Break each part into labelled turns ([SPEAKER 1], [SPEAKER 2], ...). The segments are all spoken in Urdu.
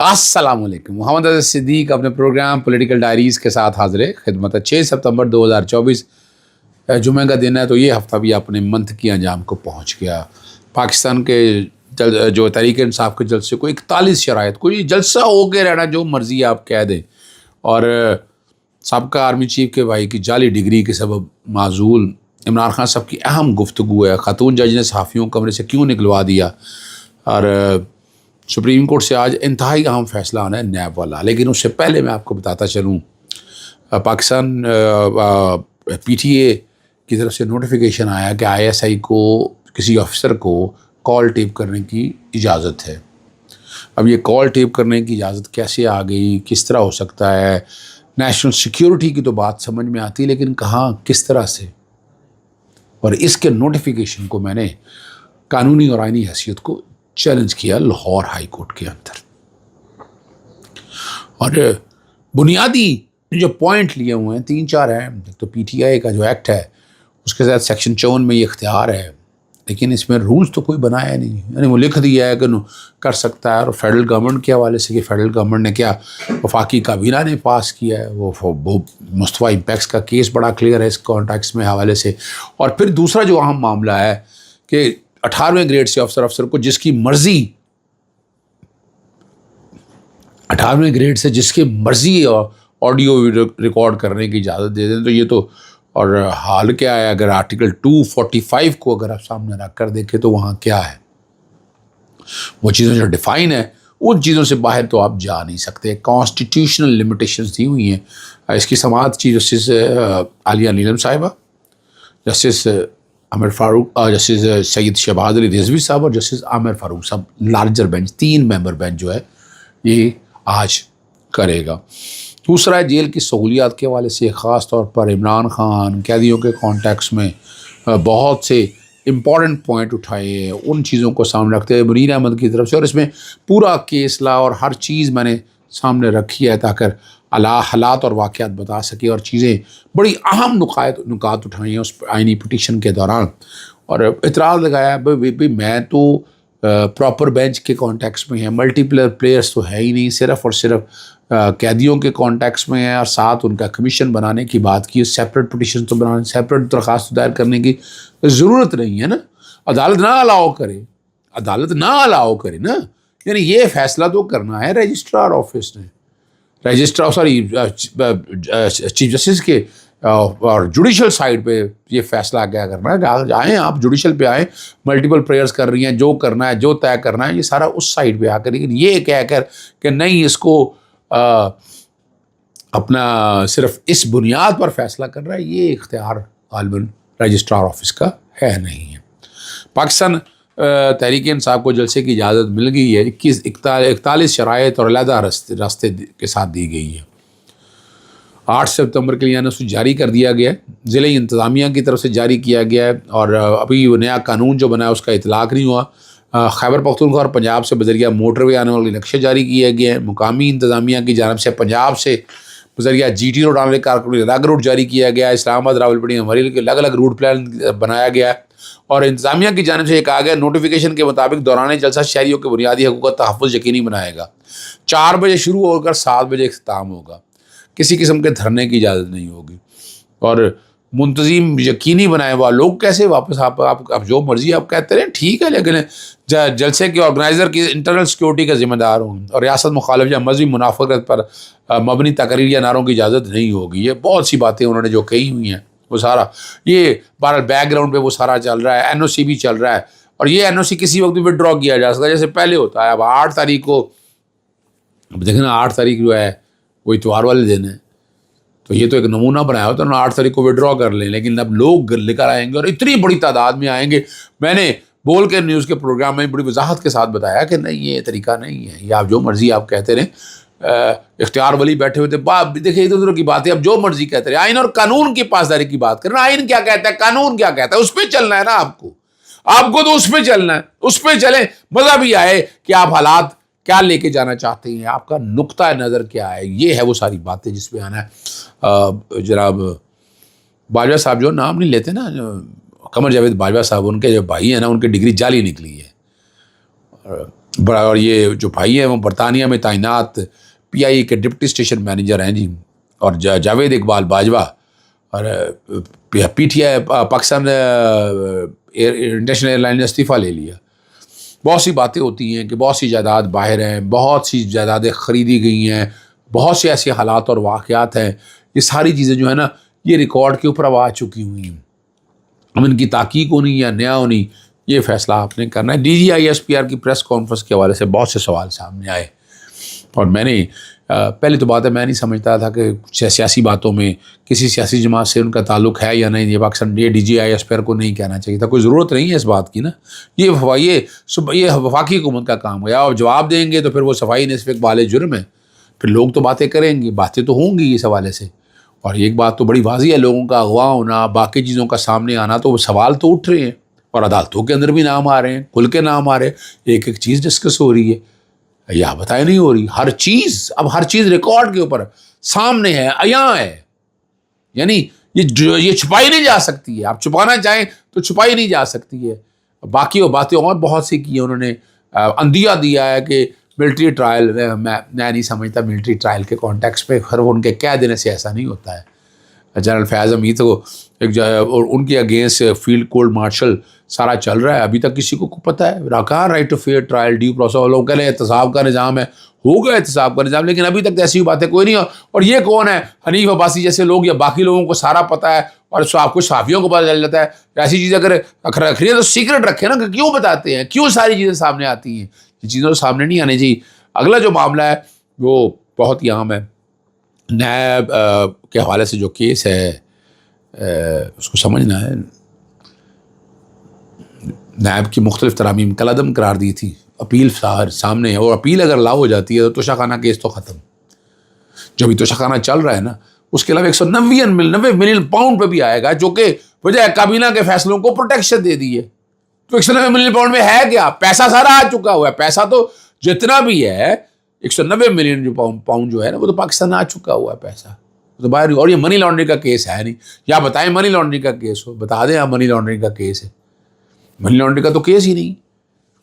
[SPEAKER 1] السلام علیکم. محمد عزیز صدیق اپنے پروگرام پولیٹیکل ڈائریز کے ساتھ حاضر خدمت ہے. 6 ستمبر 2024 جمعہ کا دن ہے. تو یہ ہفتہ بھی اپنے منتھ کی انجام کو پہنچ گیا. پاکستان کے جو تحریک انصاف کے جلسے کو 41 شرائط کوئی جلسہ ہو کے رہنا جو مرضی آپ کہہ دیں. اور سابقہ آرمی چیف کے بھائی کی جعلی ڈگری کے سبب معزول عمران خان صاحب کی اہم گفتگو ہے. خاتون جج نے صحافیوں کو کمرے سے کیوں نکلوا دیا. اور سپریم کورٹ سے آج انتہائی اہم فیصلہ آنا ہے نیب والا. لیکن اس سے پہلے میں آپ کو بتاتا چلوں پاکستان پی ٹی اے کی طرف سے نوٹیفیکیشن آیا کہ آئی ایس آئی کو کسی آفیسر کو کال ٹیپ کرنے کی اجازت ہے. اب یہ کال ٹیپ کرنے کی اجازت کیسے آ گئی, کس طرح ہو سکتا ہے. نیشنل سیکیورٹی کی تو بات سمجھ میں آتی لیکن کہاں کس طرح سے. اور اس کے نوٹیفیکیشن کو میں نے قانونی اور آئینی حیثیت کو چیلنج کیا لاہور ہائی کورٹ کے اندر. اور بنیادی جو پوائنٹ لیے ہوئے ہیں 3-4 ہیں. ایک تو پی ٹی آئی کا جو ایکٹ ہے اس کے تحت سیکشن 54 میں یہ اختیار ہے, لیکن اس میں رولز تو کوئی بنایا نہیں. یعنی وہ لکھ دیا ہے کہ کر سکتا ہے. اور فیڈرل گورنمنٹ کے حوالے سے کہ فیڈرل گورنمنٹ نے کیا وفاقی کابینہ نے پاس کیا ہے. وہ مصطفیٰ امپیکس کا کیس بڑا کلیئر ہے اس کانٹیکس میں حوالے سے. اور پھر دوسرا جو اہم معاملہ ہے کہ 18ویں گریڈ سے افسر کو جس کی مرضی 18ویں گریڈ سے جس کی مرضی آڈیو ریکارڈ کرنے کی اجازت دے دیں. تو یہ تو اور حال کیا ہے اگر آرٹیکل 245 کو اگر آپ سامنے رکھ کر دیکھیں تو وہاں کیا ہے وہ چیزیں جو ڈیفائن ہے ان چیزوں سے باہر تو آپ جا نہیں سکتے. کانسٹیٹیوشنل لمیٹیشنز دی ہوئی ہیں. اس کی سماعت چیف جسٹس عالیہ نیلم صاحبہ, جسٹس عامر فاروق, جسٹس سید شہباز علی رضوی صاحب اور جسٹس عامر فاروق صاحب. لارجر بینچ 3 ممبر بینچ جو ہے یہ آج کرے گا. دوسرا ہے جیل کی سہولیات کے حوالے سے خاص طور پر عمران خان قیدیوں کے کانٹیکس میں بہت سے امپورٹنٹ پوائنٹ اٹھائے ہیں. ان چیزوں کو سامنے رکھتے ہوئے منیر احمد کی طرف سے, اور اس میں پورا کیس لا اور ہر چیز میں نے سامنے رکھی ہے تاکہ حالات اور واقعات بتا سکے. اور چیزیں بڑی اہم نکات اٹھائی ہیں اس آئینی پٹیشن کے دوران. اور اعتراض لگایا بھائی میں تو پراپر بینچ کے کانٹیکس میں ہیں, ملٹی پلیئرس تو ہے ہی نہیں, صرف اور صرف قیدیوں کے کانٹیکس میں ہیں. اور ساتھ ان کا کمیشن بنانے کی بات کی, سیپریٹ پٹیشن تو بنانے سیپریٹ درخواست دائر کرنے کی ضرورت نہیں ہے نا. عدالت نہ الاؤ کرے نا. یعنی یہ فیصلہ تو کرنا ہے رجسٹرار آفس نے, چیف جسٹس کے اور جوڈیشل سائڈ پہ یہ فیصلہ کیا کرنا ہے. آئیں آپ جوڈیشل پہ آئیں, ملٹیپل پریئرز کر رہی ہیں, جو کرنا ہے جو طے کرنا ہے یہ سارا اس سائڈ پہ آ کر. لیکن یہ کہہ کر کہ نہیں اس کو اپنا صرف اس بنیاد پر فیصلہ کر رہا ہے, یہ اختیار غالباً رجسٹرار آفس کا ہے نہیں ہے. پاکستان تحریک انصاف کو جلسے کی اجازت مل گئی ہے. 41 شرائط اور علیحدہ راستے کے ساتھ دی گئی ہے. 8 ستمبر کے لیے انوسو جاری کر دیا گیا ہے, ضلعی انتظامیہ کی طرف سے جاری کیا گیا ہے. اور ابھی وہ نیا قانون جو بنا ہے اس کا اطلاق نہیں ہوا. خیبر پختونخوا اور پنجاب سے بذریعہ موٹر وے آنے والے نقشے جاری کیے گئے ہیں. مقامی انتظامیہ کی جانب سے پنجاب سے بذریعہ جی ٹی روڈ آنے والے کارکنوں الگ روٹ جاری کیا گیا ہے. اسلام آباد راولپنڈی مریل کے الگ الگ روٹ پلان بنایا گیا ہے. اور انتظامیہ کی جانب سے یہ کہا گیا نوٹیفیکیشن کے مطابق دوران جلسہ شہریوں کے بنیادی حقوق کا تحفظ یقینی بنائے گا. 4 بجے شروع ہو کر 7 بجے اختتام ہوگا. کسی قسم کے دھرنے کی اجازت نہیں ہوگی. اور منتظم یقینی بنائے ہوا لوگ کیسے واپس آپ جو مرضی آپ کہتے رہیں ٹھیک ہے, لیکن جلسے کے آرگنائزر کی انٹرنل سیکیورٹی کا ذمہ دار ہوں. اور ریاست مخالف یا مذہبی منافقت پر مبنی تقریر یا نعروں کی اجازت نہیں ہوگی. یہ بہت سی باتیں انہوں نے جو کہی ہوئی ہیں وہ سارا یہ بہرحال بیک گراؤنڈ پہ وہ سارا چل رہا ہے. این او سی بھی چل رہا ہے, اور یہ این او سی کسی وقت بھی ود ڈرا کیا جا سکتا ہے جیسے پہلے ہوتا ہے. اب 8 تاریخ کو اب دیکھیں نا 8 تاریخ جو ہے وہ اتوار والے دن ہے, تو یہ تو ایک نمونہ بنایا ہوتا ہے نا 8 تاریخ کو ود ڈرا کر لیں. لیکن اب لوگ لے کر آئیں گے اور اتنی بڑی تعداد میں آئیں گے. میں نے بول کے نیوز کے پروگرام میں بڑی وضاحت کے ساتھ بتایا کہ نہیں یہ طریقہ نہیں ہے, یہ آپ جو مرضی آپ کہتے رہیں. اختیار ولی بیٹھے ہوئے تھے, دیکھیں ادھر ادھر کی باتیں اب جو مرضی کہتے رہے. آئین اور قانون کی پاسداری کی بات کرنا, آئین کیا کہتا ہے قانون کیا کہتا ہے اس پہ چلنا ہے نا. آپ کو تو اس پہ چلنا ہے, اس پہ چلیں. مزہ بھی آئے کہ آپ حالات کیا لے کے جانا چاہتے ہیں, آپ کا نقطہ نظر کیا ہے. یہ ہے وہ ساری باتیں جس پہ آنا ہے. جناب باجوہ صاحب جو نام نہیں لیتے نا, قمر جاوید باجوہ صاحب, ان کے جو بھائی ہیں نا ان کی ڈگری جعلی نکلی ہے. بڑا، اور یہ جو بھائی ہیں وہ برطانیہ میں تعینات PIA کے ڈپٹی اسٹیشن مینیجر ہیں جی، اور جاوید اقبال باجوہ، اور PTI Pakistan international air line نے استعفیٰ لے لیا. بہت سی باتیں ہوتی ہیں کہ بہت سی جائیداد باہر ہیں، بہت سی جائیدادیں خریدی گئی ہیں، بہت سے ایسے حالات اور واقعات ہیں. یہ ساری چیزیں جو ہے نا یہ ریکارڈ کے اوپر اب آ چکی ہوئی ہیں. اب ان کی تحقیق ہونی یا نیا ہونی، یہ فیصلہ آپ نے کرنا ہے. DGISPR کی پریس کانفرنس کے حوالے سے بہت سے سوال سامنے آئے، اور میں نے پہلی تو بات ہے میں نہیں سمجھتا تھا کہ کچھ سیاسی باتوں میں کسی سیاسی جماعت سے ان کا تعلق ہے یا نہیں. یہ پاکستان DGISPR کو نہیں کہنا چاہیے تھا، کوئی ضرورت نہیں ہے اس بات کی نا. یہ وفاقی حکومت کا کام ہے. آپ جواب دیں گے تو پھر وہ صفائی نصف اقبال جرم ہے، پھر لوگ تو باتیں کریں گے، باتیں تو ہوں گی اس حوالے سے. اور ایک بات تو بڑی واضح ہے، لوگوں کا اغوا ہونا، باقی چیزوں کا سامنے آنا، تو وہ سوال تو اٹھ رہے ہیں، اور عدالتوں کے اندر بھی نام آ رہے ہیں، کھل کے نام آ رہے ہیں. ایک ایک چیز ڈسکس ہو رہی ہے، یا بتائے نہیں ہو رہی. ہر چیز ریکارڈ کے اوپر سامنے ہے، عیاں ہے. یعنی یہ چھپائی نہیں جا سکتی ہے. آپ چھپانا چاہیں تو چھپائی نہیں جا سکتی ہے. باقی وہ باتیں اور بہت سی کی ہیں انہوں نے. اندیا دیا ہے کہ ملٹری ٹرائل، میں نہیں سمجھتا ملٹری ٹرائل کے کانٹیکس پہ ہر ان کے کہہ دینے سے ایسا نہیں ہوتا ہے. جنرل فیاض حمید تو اور ان کے اگینسٹ فیلڈ کورٹ مارشل سارا چل رہا ہے، ابھی تک کسی کو پتہ ہے کہاں right to fair trial, due process. لوگ کہہ رہے ہیں احتساب کا نظام ہے، ہوگا احتساب کا نظام، لیکن ابھی تک ایسی باتیں کوئی نہیں. اور یہ کون ہے، حنیف عباسی جیسے لوگ یا باقی لوگوں کو سارا پتہ ہے، اور آپ کو صحافیوں کو پتہ چل جاتا ہے. ایسی چیزیں اگر رکھ رہی ہیں تو سیکرٹ رکھیں نا، کہ کیوں بتاتے ہیں، کیوں ساری چیزیں سامنے آتی ہیں. یہ چیزیں تو سامنے نہیں آنی چاہیے. اگلا جو معاملہ ہے وہ بہت ہی اہم ہے. نیب کے حوالے سے جو کیس ہے اس کو سمجھنا ہے. نیب کی مختلف ترامیم کالعدم قرار دی تھی، اپیل سامنے ہے، اور اپیل اگر لا ہو جاتی ہے تو توشہ خانہ کیس تو ختم. جو بھی توشہ خانہ چل رہا ہے نا، اس کے علاوہ 190 ملین پاؤنڈ پہ بھی آئے گا، جو کہ بجائے کابینہ کے فیصلوں کو پروٹیکشن دے دی ہے. تو 190 ملین پاؤنڈ میں ہے کیا؟ پیسہ سارا آ چکا ہوا ہے. پیسہ تو جتنا بھی ہے 190 ملین جو پاؤنڈ جو ہے نا، وہ تو پاکستان آ چکا ہوا ہے پیسہ تو باہر. اور یہ منی لانڈرنگ کا کیس ہے نہیں. یا بتائیں منی لانڈرنگ کا کیس ہو، بتا دیں آپ منی لانڈرنگ کا کیس ہے. منی لانڈرنگ کا تو کیس ہی نہیں.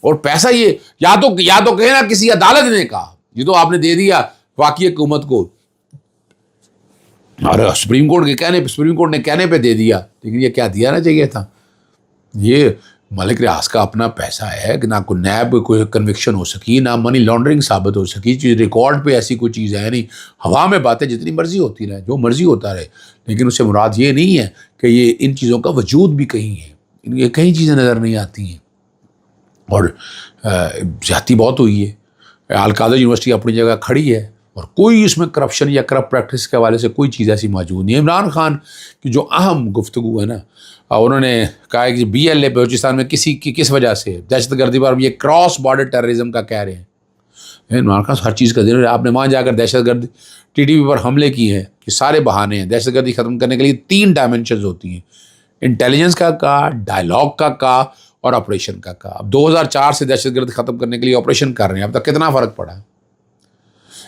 [SPEAKER 1] اور پیسہ یہ یا تو کہیں نا کسی عدالت نے کہا، یہ تو آپ نے دے دیا واقعی حکومت کو، اور سپریم کورٹ نے کہنے پہ دے دیا. لیکن یہ کیا دیا نہ چاہیے تھا. یہ ملک ریاض کا اپنا پیسہ ہے کہ نہ کوئی نیب کوئی کنوکشن ہو سکی، نہ منی لانڈرنگ ثابت ہو سکی. چیز ریکارڈ پہ ایسی کوئی چیز ہے نہیں. ہوا میں باتیں جتنی مرضی ہوتی رہے، جو مرضی ہوتا رہے، لیکن اس سے مراد یہ نہیں ہے کہ یہ ان چیزوں کا وجود بھی کہیں ہے. یہ کئی چیزیں نظر نہیں آتی ہیں. اور زیادتی بہت ہوئی ہے. القادر یونیورسٹی اپنی جگہ کھڑی ہے، اور کوئی اس میں کرپشن یا کرپٹ پریکٹس کے حوالے سے کوئی چیز ایسی موجود نہیں ہے. عمران خان کی جو اہم گفتگو ہے نا، انہوں نے کہا ہے کہ BLA بلوچستان میں کس وجہ سے دہشت گردی پر یہ کراس بارڈر ٹیررزم کا کہہ رہے ہیں. عمران خان ہر چیز کا دن ہے. آپ نے وہاں جا کر دہشت گرد TTP پر حملے کی ہیں، کہ سارے بہانے ہیں. دہشت گردی ختم کرنے کے لیے 3 ڈائمنشنز ہوتی ہیں، انٹیلیجنس کا کہا، ڈائلاگ کا کہا، اور آپریشن کا کہا. اب 2004 سے دہشت گرد ختم کرنے کے لیے آپریشن کر رہے ہیں. اب تک کتنا فرق پڑا ہے؟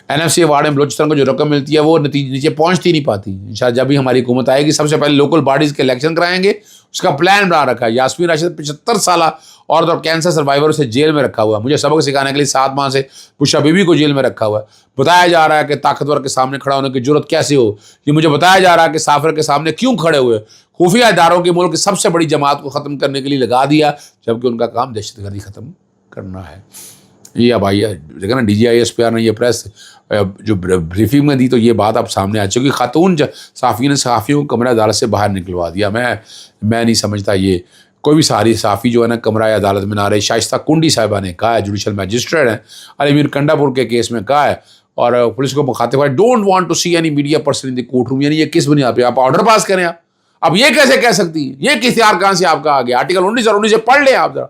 [SPEAKER 1] NFC ایوارڈ میں بلوچستان کو جو رقم ملتی ہے وہ نیچے پہنچتی نہیں پاتی. انشاءاللہ جب بھی ہماری حکومت آئے گی، سب سے پہلے لوکل باڈیز کے الیکشن کرائیں گے. اس کا پلان بنا رکھا ہے. یاسمین راشد 75 سالہ عورت اور کینسر سروائیور سے جیل میں رکھا ہوا ہے. مجھے سبق سکھانے کے لیے 7 ماہ سے بشرا بی بی کو جیل میں رکھا ہوا ہے. بتایا جا رہا ہے کہ طاقتور کے سامنے کھڑا ہونے کی جرت کیسے ہو. یہ مجھے بتایا جا رہا ہے کہ سافر کے سامنے کیوں کھڑے ہوئے. خفیہ اداروں کے ملک کی سب سے بڑی جماعت کو ختم کرنے کے لیے لگا دیا، جبکہ ان کا کام دہشت گردی ختم کرنا ہے. یہ اب آئیے دیکھا نا DGISPR نے یہ پریس جو بریفنگ میں دی تو یہ بات اب سامنے آ چکی. خاتون صحافی نے صحافیوں کو کمرہ عدالت سے باہر نکلوا دیا. میں نہیں سمجھتا یہ کوئی بھی ساری صحافی جو ہے نا کمرہ عدالت میں نہ رہے. شائستہ کنڈی صاحبہ نے کہا ہے، جوڈیشل میجسٹریٹ ہیں، علی میر کنڈا پور کے کیس میں کہا ہے، اور پولیس کو مخاطب ہے don't want to see any media person in the court room. یعنی یہ کس بنیاد پہ آپ آرڈر پاس کریں؟ آپ اب یہ کیسے کہہ سکتی ہیں؟ یہ اختیار کہاں سے آپ کا آ گیا؟ آرٹیکل 19 اور 19 سے پڑھ لیں آپ ذرا.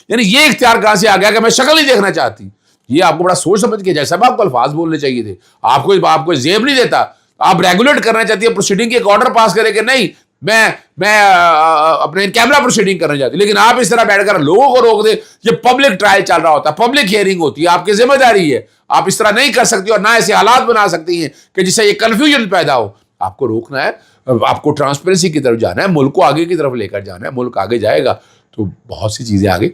[SPEAKER 1] یعنی یہ اختیار کہاں سے آ گیا کہ میں شکل نہیں دیکھنا چاہتی. یہ آپ کو بڑا سوچ سمجھ کے جیسا آپ کو الفاظ بولنے چاہیے تھے. آپ کو زیب نہیں دیتا. آپ ریگولیٹ کرنا چاہتی ہے پروسیڈنگ کی، ایک آرڈر پاس کرے کہ نہیں میں اپنے کیمرہ پروسیڈنگ کرنا چاہتی، لیکن آپ اس طرح بیٹھ کر لوگوں کو روک دیں. یہ پبلک ٹرائل چل رہا ہوتا ہے، پبلک ہیئرنگ ہوتی ہے، آپ کی ذمہ داری ہے. آپ اس طرح نہیں کر سکتی، اور نہ ایسے حالات بنا سکتی ہیں کہ جس سے یہ کنفیوژن پیدا ہو. آپ کو روکنا ہے، آپ کو ٹرانسپیرنسی کی طرف جانا ہے، ملک کو آگے کی طرف لے کر جانا ہے. ملک آگے جائے گا تو بہت سی چیزیں آگے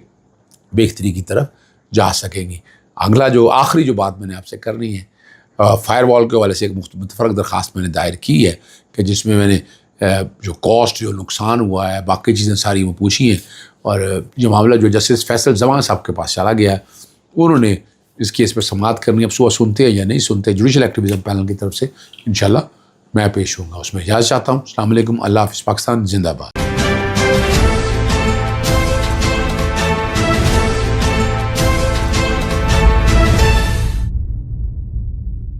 [SPEAKER 1] بہتری کی طرف جا سکیں گی. اگلا جو آخری جو بات میں نے آپ سے کرنی ہے، فائر وال کے حوالے سے ایک متفرق درخواست میں نے دائر کی ہے کہ جس میں نے جو کاسٹ، جو نقصان ہوا ہے، باقی چیزیں ساری وہ پوچھی ہیں. اور جو معاملہ جو جسٹس فیصل زمان صاحب کے پاس چلا گیا ہے، انہوں نے اس کیس پر سماعت کرنی. اب صبح سنتے ہیں یا نہیں سنتے، جوڈیشل ایکٹیویزم پینل کی طرف سے انشاءاللہ میں پیش ہوں گا. اس میں اجازت چاہتا ہوں. السلام علیکم. اللہ حافظ. پاکستان زندہ باد.